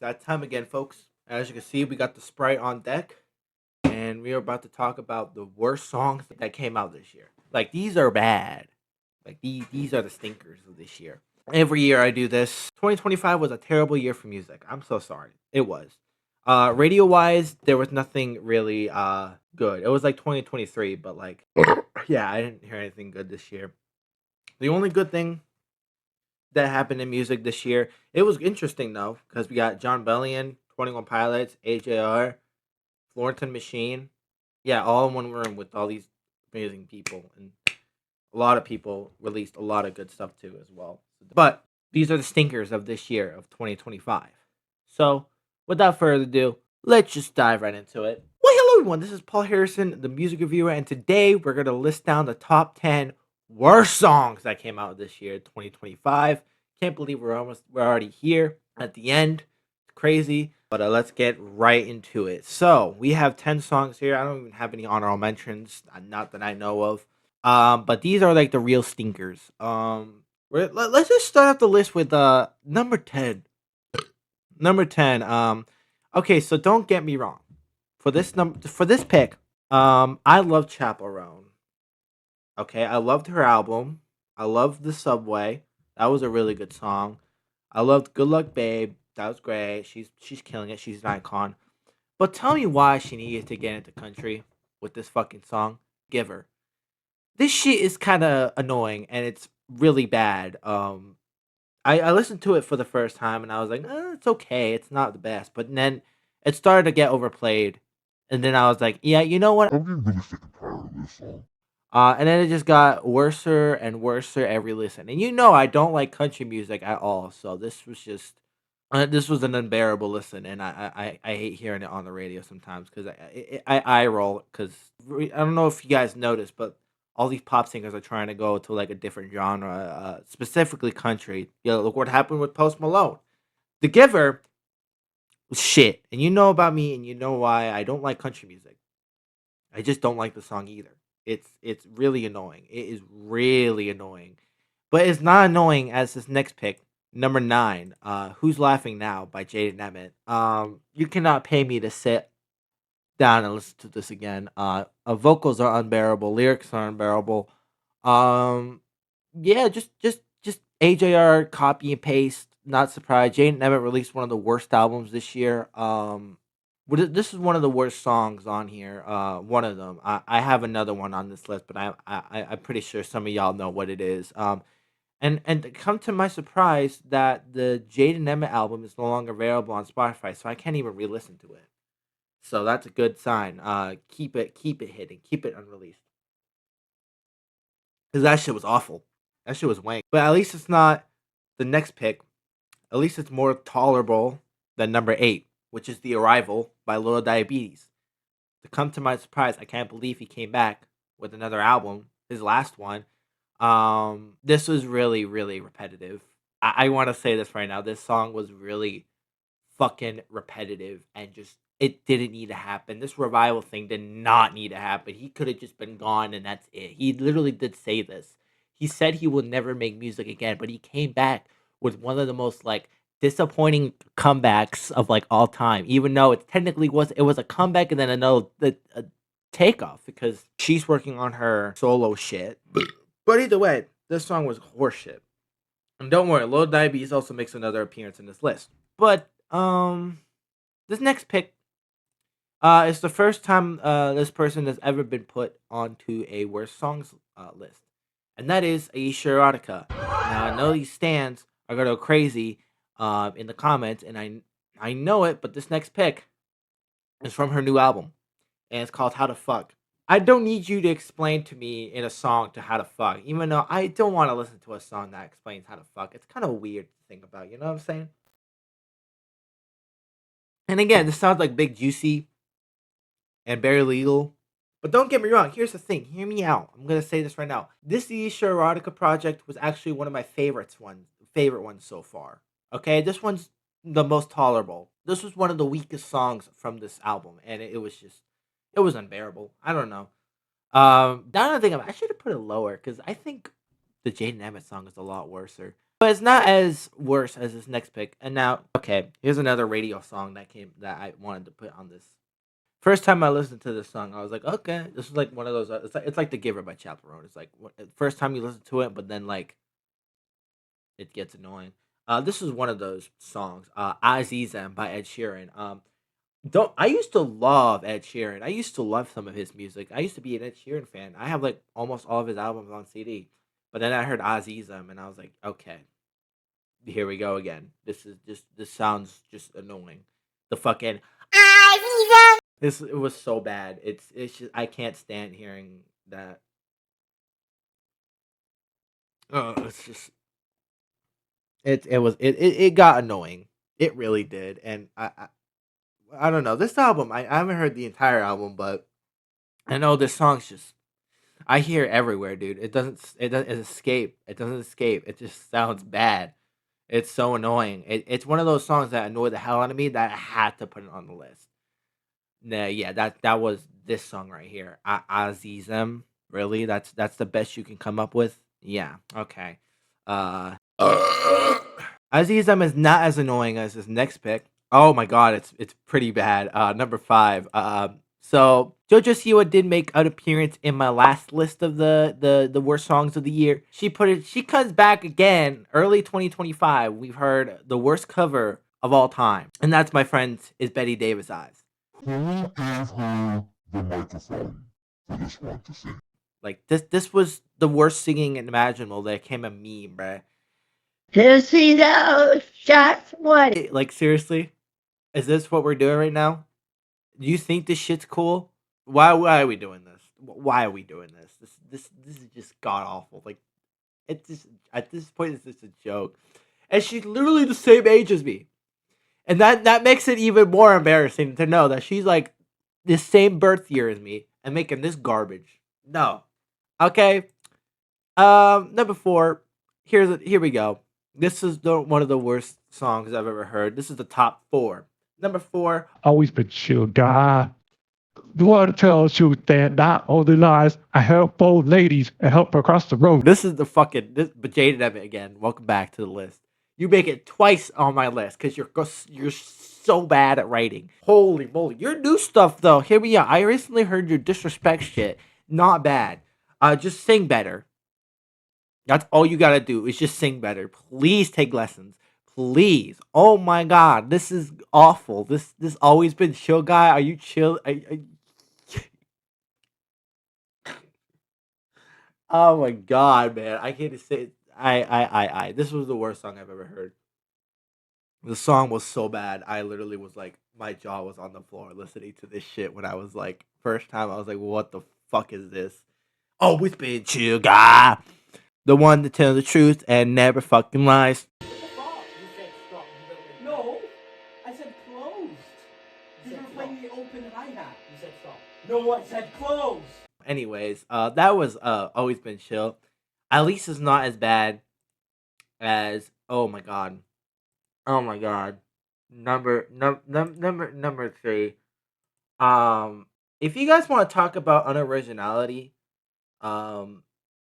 that time again, folks. As you can see, we got the Sprite on deck, and we are about to talk about the worst songs that came out this year. Like, these are bad. Like, these are the stinkers of this year. Every year I do this. 2025 was a terrible year for music. I'm so sorry. It was. Radio wise, there was nothing really good. It was like 2023, but like, yeah, I didn't hear anything good this year. The only good thing that happened in music this year. It was interesting though, because we got John Bellion, 21 Pilots, AJR, Florence and Machine. Yeah, all in one room with all these amazing people. And a lot of people released a lot of good stuff too as well. But these are the stinkers of this year of 2025. So without further ado, let's just dive right into it. Well, hello everyone. This is Paul Harrison, the music reviewer, and today we're gonna list down the top 10 worst songs that came out this year, 2025. Can't believe we're already here at the end. It's crazy. But let's get right into it. So we have 10 songs here. I don't even have any honorable mentions, not that I know of. But these are like the real stinkers. Let's just start off the list with number 10. Number 10. Okay, so don't get me wrong. For this pick, I love Chaperone. Okay, I loved her album. I loved The Subway. That was a really good song. I loved Good Luck Babe. That was great. She's killing it. She's an icon. But tell me why she needed to get into country with this fucking song. Give her. This shit is kind of annoying and it's really bad. I listened to it for the first time and I was like, it's okay. It's not the best. But then it started to get overplayed. And then I was like, yeah, you know what? I'm getting really sick and tired of this song. And then it just got worser and worser every listen. And you know, I don't like country music at all. So this was an unbearable listen, and I hate hearing it on the radio sometimes because I roll because I don't know if you guys noticed, but all these pop singers are trying to go to like a different genre, specifically country. Look what happened with Post Malone. The Giver was shit, and you know about me, and you know why I don't like country music. I just don't like the song either. It's really annoying. It is really annoying, but it's not annoying as this next pick, number 9. Who's Laughing Now by Jaden Emmett. You cannot pay me to sit down and listen to this again. Vocals are unbearable. Lyrics are unbearable. Um, yeah, just AJR copy and paste. Not surprised. Jaden Emmett released one of the worst albums this year. This is one of the worst songs on here. One of them. I have another one on this list, but I'm pretty sure some of y'all know what it is. And to come to my surprise that the Jaden Emmett album is no longer available on Spotify, so I can't even re-listen to it. So that's a good sign. Keep it hidden, keep it unreleased, because that shit was awful. That shit was wank. But at least it's not the next pick. At least it's more tolerable than number 8, which is The Arrival by Little Diabetes. To come to my surprise, I can't believe he came back with another album, his last one. This was really, really repetitive. I want to say this right now. This song was really fucking repetitive and just it didn't need to happen. This revival thing did not need to happen. He could have just been gone and that's it. He literally did say this. He said he would never make music again, but he came back with one of the most like disappointing comebacks of like all time. Even though it was a comeback and then another a takeoff because she's working on her solo shit. But either way, this song was horseshit. And don't worry, Lil Diabetes also makes another appearance in this list. But this next pick is the first time this person has ever been put onto a worst songs list, and that is Aisha Erotica. Now I know these stands are gonna go crazy in the comments, and I know it, but this next pick is from her new album, and it's called How to Fuck. I don't need you to explain to me in a song to how to fuck, even though I don't want to listen to a song that explains how to fuck. It's kind of weird to think about, you know what I'm saying? And again, this sounds like Big Juicy and Barry Legal. But don't get me wrong, here's the thing. Hear me out. I'm gonna say this right now. This Isha Erotica project was actually one of my favorite ones so far. Okay, this one's the most tolerable. This was one of the weakest songs from this album, and it was just it was unbearable. I don't know. Now that I think of it, I should have put it lower because I think the Jaden Emmett song is a lot worse. but it's not as worse as this next pick. And now, okay, here's another radio song that I wanted to put on this. First time I listened to this song, I was like, okay, this is like one of those. It's like The Giver by Chaperone. It's like first time you listen to it, but then like it gets annoying. This is one of those songs. Azizem by Ed Sheeran. Don't I used to love Ed Sheeran. I used to love some of his music. I used to be an Ed Sheeran fan. I have like almost all of his albums on CD. But then I heard Azizem and I was like, okay, here we go again. This sounds just annoying. The fucking this it was so bad. It's just I can't stand hearing that. It's just it got annoying. It really did, and I don't know this album. I haven't heard the entire album, but I know this song's just I hear it everywhere, dude. It doesn't escape. It doesn't escape. It just sounds bad. It's so annoying. It's one of those songs that annoy the hell out of me that I had to put it on the list. Nah, yeah, that was this song right here. Azizem. Really? That's the best you can come up with? Yeah. Okay. Azizem is not as annoying as his next pick. Oh my god, it's pretty bad. Number five. So Jojo Siwa did make an appearance in my last list of the worst songs of the year. She comes back again early 2025. We've heard the worst cover of all time, and that's my friends is Betty Davis Eyes. Who gave her the microphone for this one to sing? Like this was the worst singing imaginable. That came a meme, bruh. To see those shots, what? Like seriously, is this what we're doing right now? Do you think this shit's cool? Why are we doing this? Why are we doing this? This is just god awful. Like it's just at this point it's just a joke. And she's literally the same age as me. And that makes it even more embarrassing to know that she's like the same birth year as me and making this garbage. No. Okay. Number four. Here we go. This is one of the worst songs I've ever heard. This is the top four. Number four. Always been chill guy. The word tells you that not only lies, I help old ladies and help across the road. This is the fucking but Jaden Evan again. Welcome back to the list. You make it twice on my list because you're so bad at writing. Holy moly, your new stuff though. Hear me out. I recently heard your disrespect shit. Not bad. Just sing better. That's all you gotta do is just sing better. Please take lessons. Please. Oh my god, this is awful. This always been chill guy. Are you chill? Oh my god, man. I can't say I. This was the worst song I've ever heard. The song was so bad. I literally was like, my jaw was on the floor listening to this shit when I was like, first time. I was like, what the fuck is this? Oh, it's been chill guy. The one to tell the truth and never fucking lies. No, I said closed. You were playing the open hi-hat. You said stop. No, I said closed. Anyways, that was always been chill. At least it's not as bad as oh my god. Oh my god. Number three. If you guys want to talk about unoriginality, I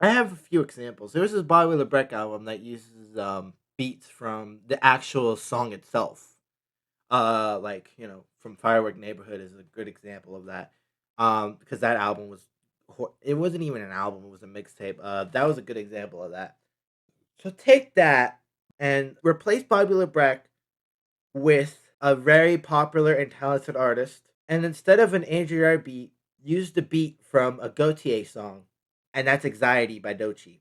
have a few examples. There's this Bobby LeBrec album that uses beats from the actual song itself. Like from Firework Neighborhood is a good example of that. Because that album was it wasn't even an album; it was a mixtape. That was a good example of that. So take that and replace Bobby LeBrec with a very popular and talented artist, and instead of an Andrew Yard beat, use the beat from a Gautier song, and that's "Anxiety" by Doechii.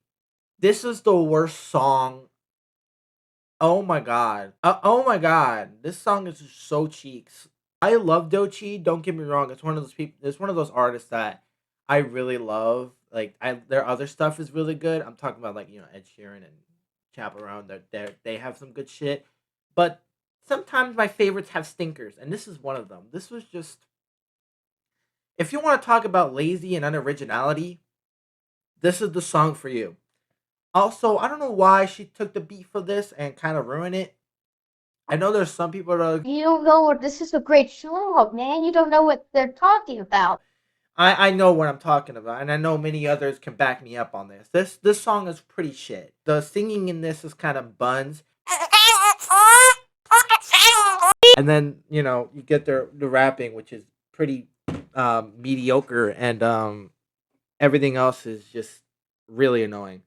This is the worst song. Oh my god. Oh my god. This song is just so cheeks. I love Doechii. Don't get me wrong. It's one of those people. It's one of those artists that I really love. Like their other stuff is really good. I'm talking about like Ed Sheeran and Chaperone. They have some good shit. But sometimes my favorites have stinkers, and this is one of them. This was just. If you want to talk about lazy and unoriginality, this is the song for you. Also, I don't know why she took the beat for this and kind of ruined it. I know there's some people that are like, You don't know what this is a great song, man. You don't know what they're talking about. I know what I'm talking about, and I know many others can back me up on this. This song is pretty shit. The singing in this is kind of buns, and then you get the rapping, which is pretty mediocre, and everything else is just really annoying.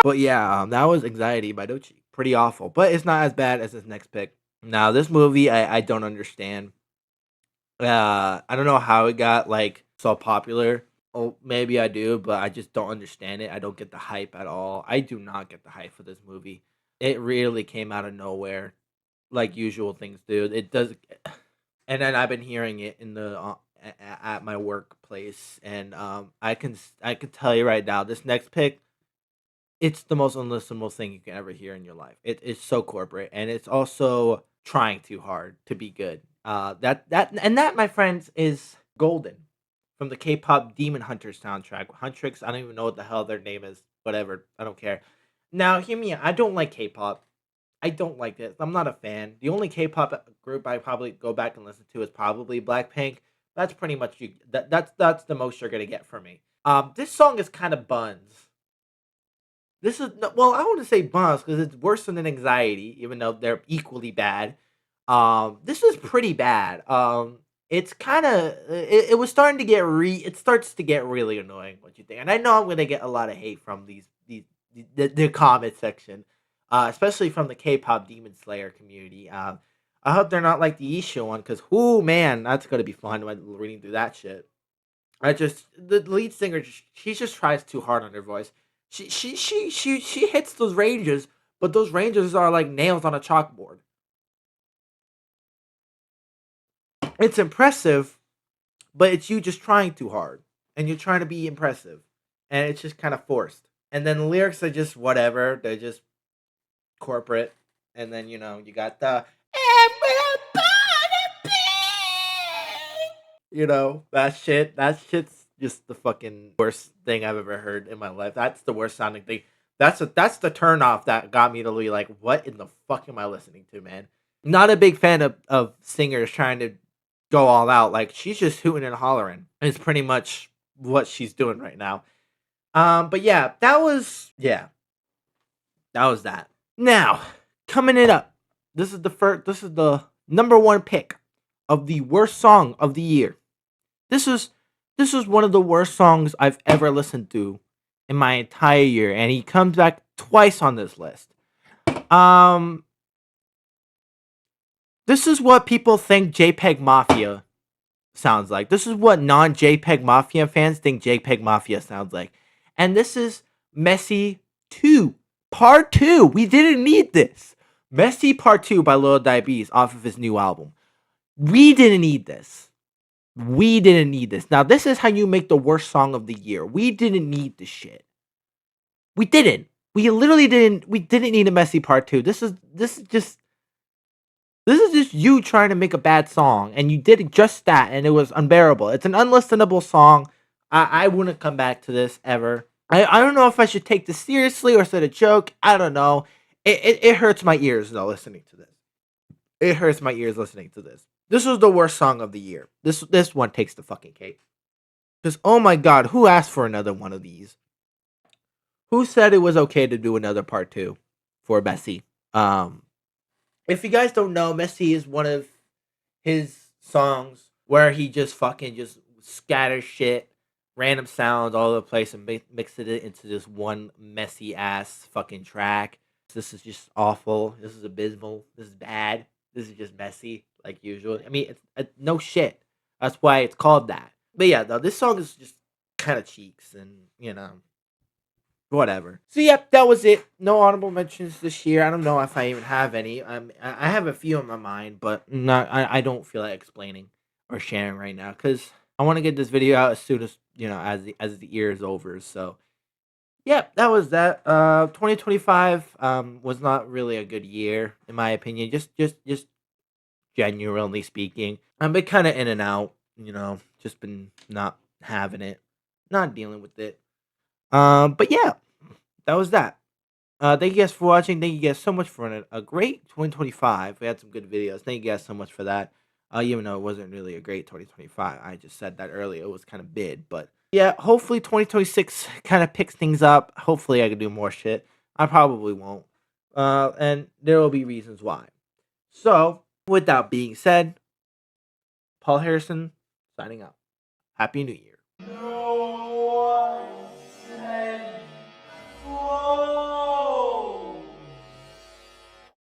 But yeah, that was Anxiety by Dochi. Pretty awful, but it's not as bad as his next pick. Now, this movie, I don't understand. I don't know how it got like so popular. Oh, maybe I do, but I just don't understand it. I don't get the hype at all. I do not get the hype for this movie. It really came out of nowhere, like usual things do. It does, and then I've been hearing it in the at my workplace, and I can tell you right now, this next pick, it's the most unlistenable thing you can ever hear in your life. It's so corporate, and it's also trying too hard to be good. That, my friends, is Golden from the K-pop Demon Hunters soundtrack. Huntrix, I don't even know what the hell their name is. Whatever, I don't care. Now, hear me out. I don't like K-pop. I don't like it. I'm not a fan. The only K-pop group I probably go back and listen to is probably Blackpink. That's pretty much you. That's the most you're gonna get from me. This song is kind of buns. This is well, I want to say buns because it's worse than Anxiety, even though they're equally bad. This is pretty bad. It's kind of it was starting to get it starts to get really annoying. What you think? And I know I'm gonna get a lot of hate from the comment section, especially from the K-pop Demon Slayer community. I hope they're not like the Isha one, because whoo man, that's gonna be fun when reading through that shit. The lead singer, she just tries too hard on her voice. She hits those ranges, but those ranges are like nails on a chalkboard. It's impressive, but it's you just trying too hard, and you're trying to be impressive, and it's just kind of forced. And then the lyrics are just whatever. They're just corporate, and then you got the that shit. That shit's just the fucking worst thing I've ever heard in my life. That's the worst sounding thing. That's the turn off that got me to be like, what in the fuck am I listening to, man? Not a big fan of singers trying to go all out. Like, she's just hooting and hollering. It's pretty much what she's doing right now. But yeah, that was that. Now, coming it up. This is the number one pick of the worst song of the year. This is one of the worst songs I've ever listened to in my entire year, and he comes back twice on this list. This is what people think JPEG Mafia sounds like. This is what non-JPEG Mafia fans think JPEG Mafia sounds like. And this is Messy 2. Part 2. We didn't need this. Messy Part 2 by Lil Diabetes off of his new album. We didn't need this. We didn't need this. Now, this is how you make the worst song of the year. We didn't need this shit. We didn't. We literally didn't. We didn't need a Messy Part 2. This is just you trying to make a bad song, and you did just that, and it was unbearable. It's an unlistenable song. I wouldn't come back to this ever. I don't know if I should take this seriously or is it a joke. I don't know. It hurts my ears though listening to this. It hurts my ears listening to this. This was the worst song of the year. This one takes the fucking cake. Because oh my god, who asked for another one of these? Who said it was okay to do another part 2 for Messi? If you guys don't know, Messi is one of his songs where he just fucking just scatters shit, random sounds all over the place, and mixes it into this one messy ass fucking track. This is just awful. This is abysmal. This is bad. This is just messy, like usual. I mean, it's no shit. That's why it's called that. But yeah, though, this song is just kind of cheeks, and whatever. So yep, that was it. No honorable mentions this year. I don't know if I even have any. I have a few in my mind, but not. I don't feel like explaining or sharing right now because I want to get this video out as soon as as the year is over. So yep, that was that. 2025 was not really a good year in my opinion. Just genuinely speaking, I've been kind of in and out. Just been not having it, not dealing with it. But yeah, that was that. Thank you guys for watching. Thank you guys so much for a great 2025. We had some good videos. Thank you guys so much for that. Even though it wasn't really a great 2025. I just said that earlier. It was kind of bid, but yeah, hopefully 2026 kind of picks things up. Hopefully I can do more shit. I probably won't. And there will be reasons why. So, with that being said, Paul Harrison signing out. Happy New Year.